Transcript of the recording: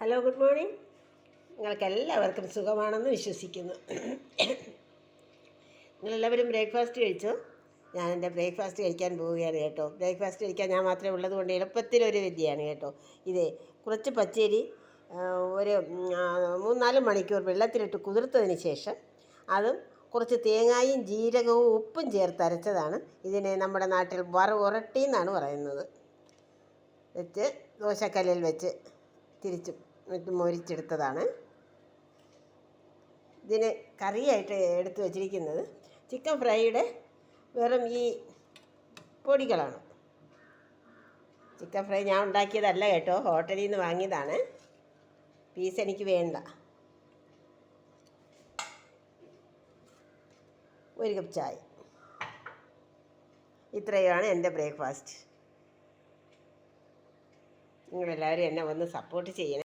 Hello, good morning. നിങ്ങൾക്ക് എല്ലാവർക്കും സുഖമാണെന്ന് വിശ്വസിക്കുന്നു. നിങ്ങളെല്ലാവരും ബ്രേക്ക്ഫാസ്റ്റ് കഴിച്ചോ? ഞാൻ എൻ്റെ ബ്രേക്ക്ഫാസ്റ്റ് കഴിക്കാൻ പോവുകയാണ് കേട്ടോ. ബ്രേക്ക്ഫാസ്റ്റ് കഴിക്കാൻ ഞാൻ മാത്രമേ ഉള്ളതുകൊണ്ട് എളുപ്പത്തിലൊരു വിദ്യയാണ് കേട്ടോ. ഇതേ കുറച്ച് പച്ചരി ഒരു 3-4 മണിക്കൂർ വെള്ളത്തിലിട്ട് കുതിർത്തതിന് ശേഷം അതും കുറച്ച് തേങ്ങയും ജീരകവും ഉപ്പും ചേർത്ത് അരച്ചതാണ്. ഇതിനെ നമ്മുടെ നാട്ടിൽ വറവുരട്ടി എന്നാണ് പറയുന്നത്. വെച്ച് ദോശക്കല്ലിൽ വെച്ച് തിരിച്ച് മൊരിച്ചെടുത്തതാണ്. ഇതിന് കറിയായിട്ട് എടുത്ത് വച്ചിരിക്കുന്നത് ചിക്കൻ ഫ്രൈയുടെ വെറും ഈ പൊടികളാണ്. ചിക്കൻ ഫ്രൈ ഞാൻ ഉണ്ടാക്കിയതല്ല കേട്ടോ, ഹോട്ടലിൽ നിന്ന് വാങ്ങിയതാണ്. പീസ് എനിക്ക് വേണ്ട. 1 കപ്പ് ചായ. ഇത്രയുമാണ് എൻ്റെ ബ്രേക്ക്ഫാസ്റ്റ്. നിങ്ങളെല്ലാവരും എന്നെ ഒന്ന് സപ്പോർട്ട് ചെയ്യണം.